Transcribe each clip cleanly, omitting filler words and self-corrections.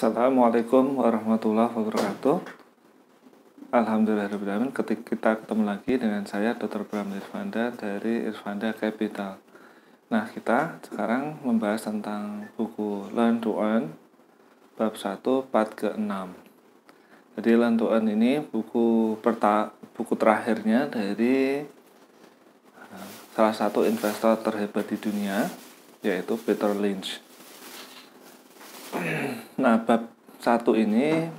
Assalamualaikum warahmatullahi wabarakatuh. Alhamdulillahirrahmanirrahim. Kita ketemu lagi dengan saya Dr. Bram Irfanda dari Irfanda Capital. Nah, kita sekarang membahas tentang buku Learn to Earn bab 1 part ke-6. Jadi Learn to Earn ini buku terakhirnya dari salah satu investor terhebat di dunia, yaitu Peter Lynch. Nah, bab 1 ini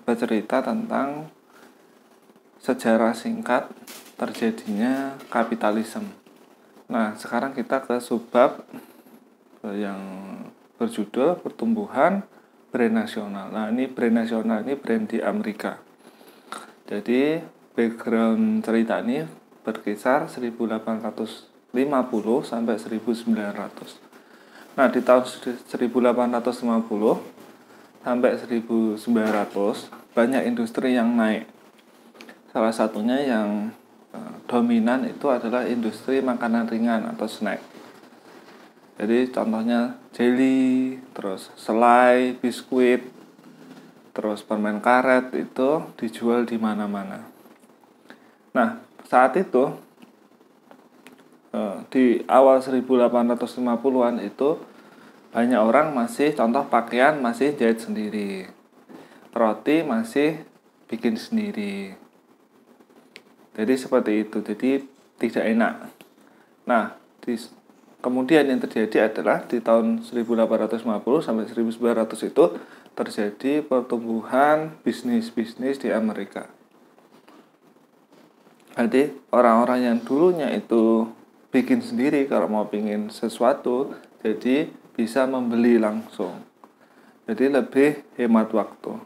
bercerita tentang sejarah singkat terjadinya kapitalisme. Nah, sekarang kita ke subbab yang berjudul pertumbuhan brand nasional. Nah, ini brand nasional, ini brand di Amerika. Jadi, background cerita ini berkisar 1850 sampai 1900. Nah, di tahun 1850 sampai 1900 banyak industri yang naik. Salah satunya yang dominan itu adalah industri makanan ringan atau snack. Jadi contohnya jelly, terus selai, biskuit, terus permen karet itu dijual di mana-mana. Nah, saat itu di awal 1850-an itu banyak orang masih, contoh pakaian masih jahit sendiri, roti masih bikin sendiri. Jadi seperti itu, jadi tidak enak. Nah, kemudian yang terjadi adalah di tahun 1850 sampai 1900 itu terjadi pertumbuhan bisnis-bisnis di Amerika. Jadi orang-orang yang dulunya itu bikin sendiri kalau mau pingin sesuatu, jadi bisa membeli langsung. Jadi lebih hemat waktu.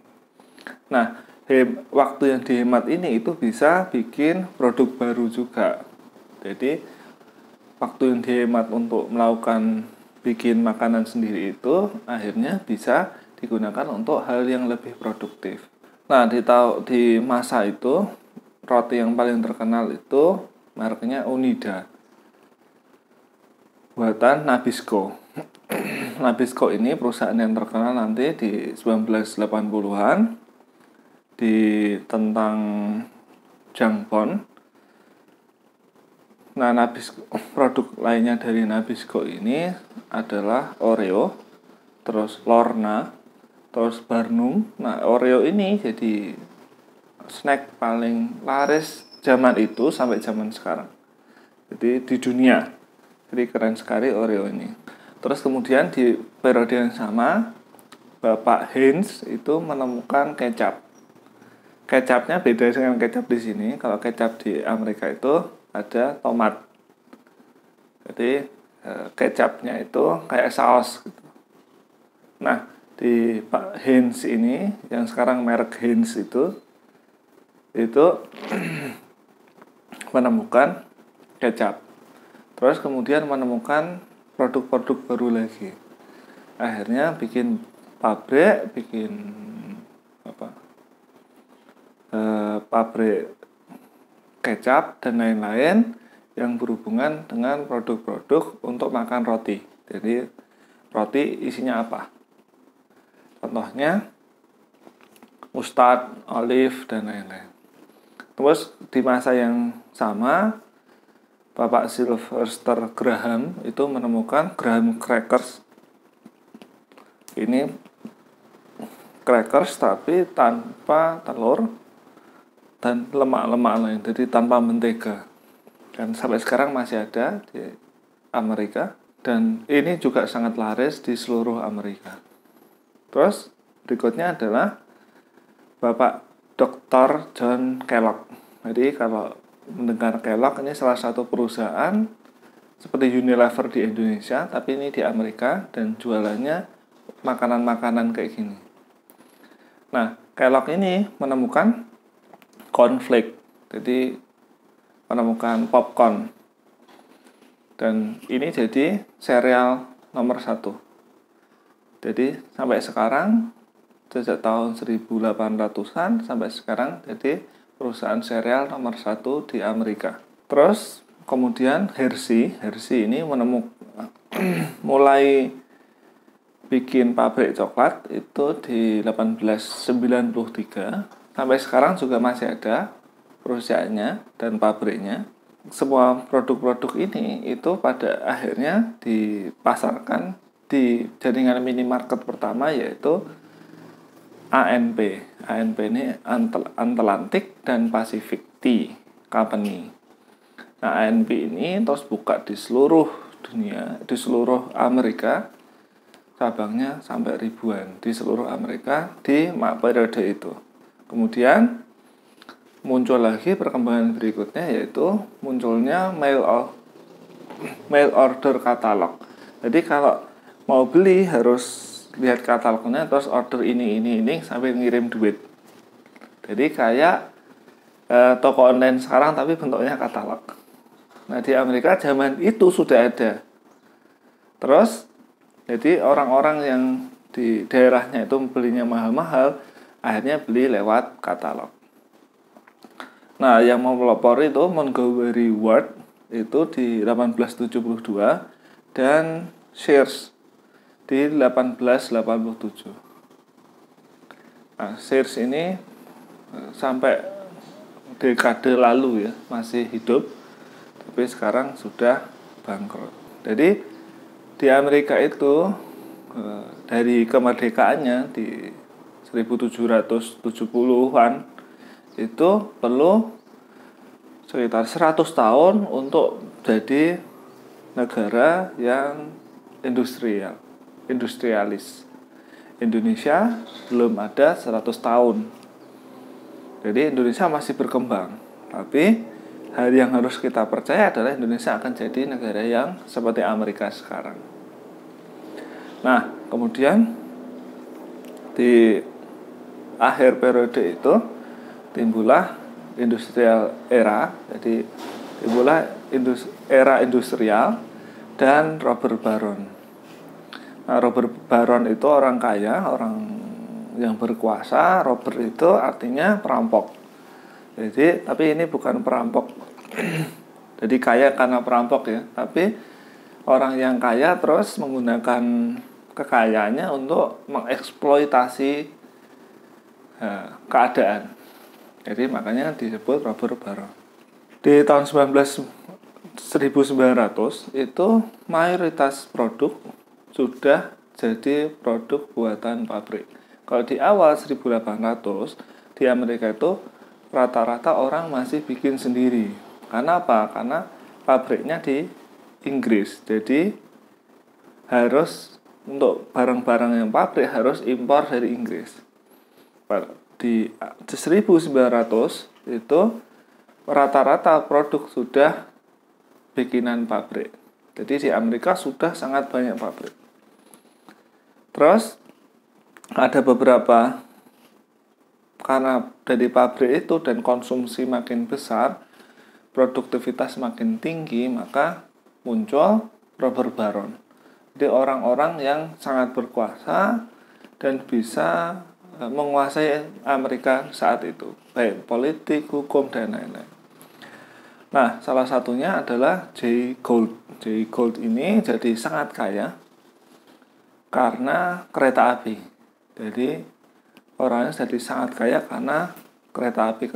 Nah, waktu yang dihemat ini itu bisa bikin produk baru juga. Jadi waktu yang dihemat untuk melakukan bikin makanan sendiri itu akhirnya bisa digunakan untuk hal yang lebih produktif. Nah, di masa itu roti yang paling terkenal itu mereknya Oneida, buatan Nabisco. Nabisco ini perusahaan yang terkenal nanti di 1980-an tentang Jangpon. Nah, Nabisco, produk lainnya dari Nabisco ini adalah Oreo, terus Lorna, terus Barnum. Nah, Oreo ini jadi snack paling laris zaman itu sampai zaman sekarang. Jadi di dunia. Jadi keren sekali Oreo ini. Terus kemudian di periode yang sama Bapak Heinz itu menemukan kecap. Kecapnya beda dengan kecap di sini. Kalau kecap di Amerika itu ada tomat. Jadi kecapnya itu kayak saus gitu. Nah, di Pak Heinz ini yang sekarang merek Heinz itu menemukan kecap. Terus kemudian menemukan produk-produk baru lagi. Akhirnya bikin pabrik, pabrik kecap dan lain-lain yang berhubungan dengan produk-produk untuk makan roti. Jadi roti isinya apa? Contohnya mustard, olive, dan lain-lain. Terus di masa yang sama Bapak Sylvester Graham itu menemukan Graham crackers. Ini crackers tapi tanpa telur dan lemak-lemak lain, jadi tanpa mentega. Dan sampai sekarang masih ada di Amerika dan ini juga sangat laris di seluruh Amerika. Terus berikutnya adalah Bapak Dr. John Kellogg. Jadi kalau mendengar Kellogg, ini salah satu perusahaan seperti Unilever di Indonesia, tapi ini di Amerika dan jualannya makanan-makanan kayak gini. Nah, Kellogg ini menemukan cornflake, jadi menemukan popcorn, dan ini jadi serial nomor 1. Jadi sampai sekarang, sejak tahun 1800-an sampai sekarang, jadi perusahaan serial nomor 1 di Amerika. Terus kemudian Hershey ini mulai bikin pabrik coklat itu di 1893. Sampai sekarang juga masih ada perusahaannya dan pabriknya. Semua produk-produk ini itu pada akhirnya dipasarkan di jaringan minimarket pertama, yaitu ANP. ANP ini Atlantic dan Pacific Tea Company. Nah, ANP ini terus buka di seluruh dunia, di seluruh Amerika, cabangnya sampai ribuan di seluruh Amerika di periode itu. Kemudian muncul lagi perkembangan berikutnya, yaitu munculnya mail order katalog. Jadi kalau mau beli harus lihat katalognya, terus order ini sampai ngirim duit. Jadi kayak toko online sekarang tapi bentuknya katalog. Nah, di Amerika zaman itu sudah ada. Terus jadi orang-orang yang di daerahnya itu belinya mahal-mahal, akhirnya beli lewat katalog. Nah, yang mau melopor itu Montgomery Ward itu di 1872 dan Sears di 1887. Nah, Sears ini sampai dekade lalu ya masih hidup, tapi sekarang sudah bangkrut. Jadi di Amerika itu dari kemerdekaannya di 1770-an itu perlu sekitar 100 tahun untuk jadi negara yang industrialis. Indonesia belum ada 100 tahun. Jadi Indonesia masih berkembang. Tapi hal yang harus kita percaya adalah Indonesia akan jadi negara yang seperti Amerika sekarang. Nah, kemudian di akhir periode itu timbullah industrial era. Jadi timbullah era industrial dan robber baron. Nah, robber baron itu orang kaya, orang yang berkuasa. Robber itu artinya perampok. Jadi, tapi ini bukan perampok. Jadi kaya karena perampok ya, tapi orang yang kaya terus menggunakan kekayaannya untuk mengeksploitasi keadaan. Jadi makanya disebut robber baron. Di tahun 1900 itu mayoritas produk sudah jadi produk buatan pabrik. Kalau di awal 1800 di Amerika itu rata-rata orang masih bikin sendiri. Karena apa? Karena pabriknya di Inggris. Jadi harus untuk barang-barang yang pabrik harus impor dari Inggris. Di 1900 itu rata-rata produk sudah bikinan pabrik. Jadi di Amerika sudah sangat banyak pabrik. Terus ada beberapa, karena dari pabrik itu dan konsumsi makin besar, produktivitas makin tinggi, maka muncul robber baron. Jadi orang-orang yang sangat berkuasa dan bisa menguasai Amerika saat itu, baik politik, hukum, dan lain-lain. Nah, salah satunya adalah Jay Gould. Jay Gould ini jadi sangat kaya karena kereta api. Jadi orangnya jadi sangat kaya karena kereta api.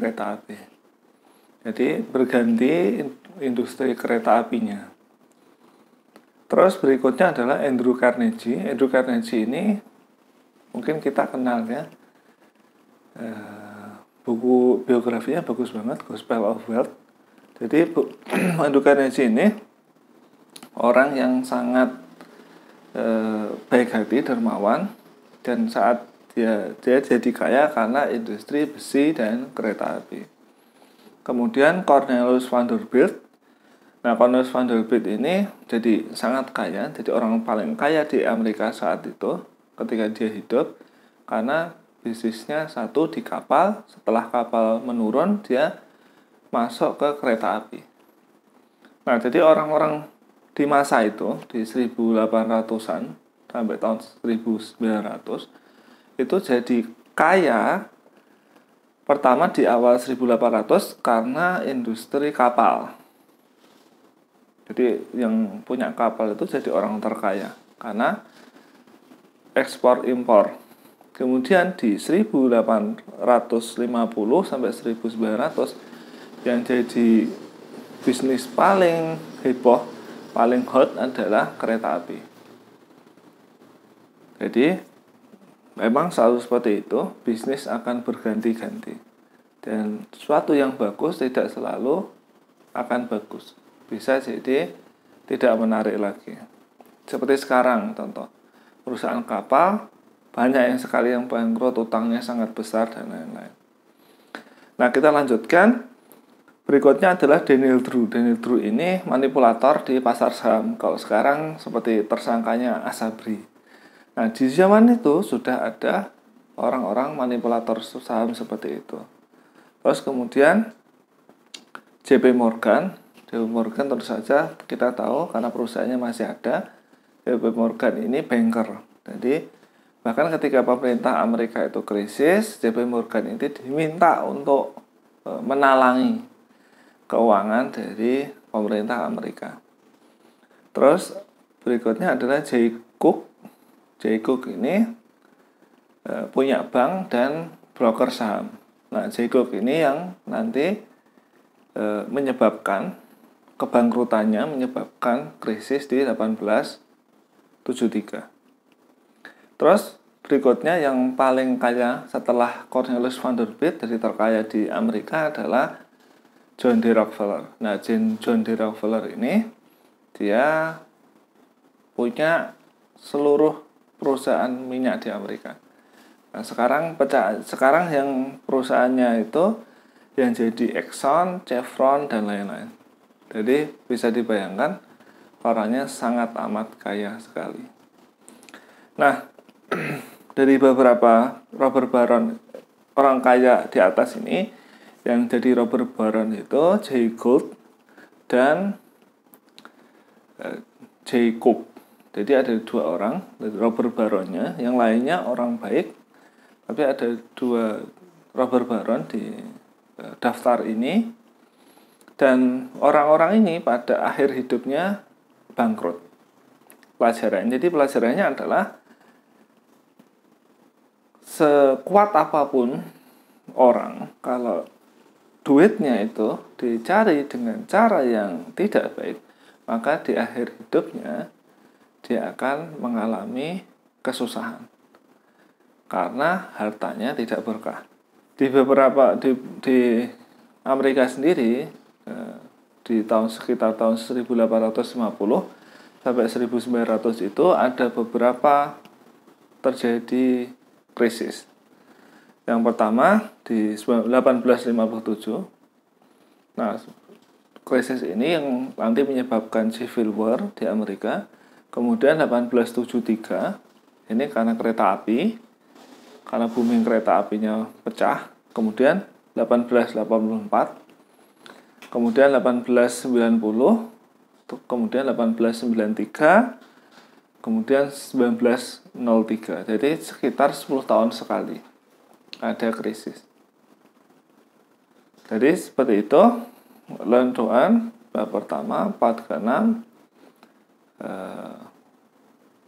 Jadi berganti industri kereta apinya. Terus berikutnya adalah Andrew Carnegie. Andrew Carnegie ini mungkin kita kenal ya. Buku biografinya bagus banget, Gospel of Wealth. Jadi Andrew Carnegie ini orang yang sangat baik hati, dermawan, dan saat dia jadi kaya karena industri besi dan kereta api. Kemudian Cornelius Vanderbilt. Nah, Cornelius Vanderbilt ini jadi sangat kaya, jadi orang paling kaya di Amerika saat itu ketika dia hidup, karena bisnisnya satu di kapal. Setelah kapal menurun, dia masuk ke kereta api. Nah, jadi orang-orang di masa itu di 1800-an sampai tahun 1900 itu jadi kaya pertama di awal 1800 karena industri kapal. Jadi yang punya kapal itu jadi orang terkaya karena ekspor impor. Kemudian di 1850 sampai 1900 yang jadi bisnis paling heboh, paling hot adalah kereta api. Jadi memang selalu seperti itu, bisnis akan berganti-ganti. Dan sesuatu yang bagus tidak selalu akan bagus. Bisa jadi tidak menarik lagi. Seperti sekarang contoh, perusahaan kapal banyak yang sekali yang bangkrut, utangnya sangat besar dan lain-lain. Nah, kita lanjutkan. Berikutnya adalah Daniel Drew. Daniel Drew ini manipulator di pasar saham. Kalau sekarang seperti tersangkanya Asabri. Nah, di zaman itu sudah ada orang-orang manipulator saham seperti itu. Terus kemudian JP Morgan. JP Morgan tentu saja kita tahu karena perusahaannya masih ada. JP Morgan ini banker. Jadi bahkan ketika pemerintah Amerika itu krisis, JP Morgan ini diminta untuk menalangi keuangan dari pemerintah Amerika. Terus berikutnya adalah Jay Cook. Jay Cook ini punya bank dan broker saham. Nah, Jay Cook ini yang nanti menyebabkan kebangkrutannya, menyebabkan krisis di 1873. Terus berikutnya yang paling kaya setelah Cornelius Vanderbilt, dari terkaya di Amerika, adalah John D. Rockefeller. Nah, John D. Rockefeller ini dia punya seluruh perusahaan minyak di Amerika. Nah, sekarang yang perusahaannya itu yang jadi Exxon, Chevron dan lain-lain. Jadi bisa dibayangkan orangnya sangat amat kaya sekali. Nah, dari beberapa robber baron orang kaya di atas ini, yang jadi robber baron itu Jay Gould dan Jay Cook. Jadi ada dua orang robber baronnya, yang lainnya orang baik, tapi ada dua robber baron di daftar ini, dan orang-orang ini pada akhir hidupnya bangkrut. Jadi pelajarannya adalah sekuat apapun orang, kalau duitnya itu dicari dengan cara yang tidak baik, maka di akhir hidupnya dia akan mengalami kesusahan karena hartanya tidak berkah. Di Amerika sendiri di sekitar tahun 1850 sampai 1900 itu ada beberapa terjadi krisis. Yang pertama di 1857. Nah, krisis ini yang nanti menyebabkan Civil War di Amerika. Kemudian 1873 ini karena kereta api, karena booming kereta apinya pecah. Kemudian 1884, kemudian 1890, kemudian 1893, kemudian 1903. Jadi sekitar 10 tahun sekali ada krisis. Jadi seperti itu. Learn to earn bab pertama 4 ke 6.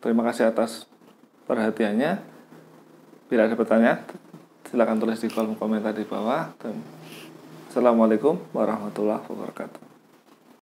Terima kasih atas perhatiannya. Bila ada pertanyaan, silakan tulis di kolom komentar di bawah. Assalamualaikum warahmatullahi wabarakatuh.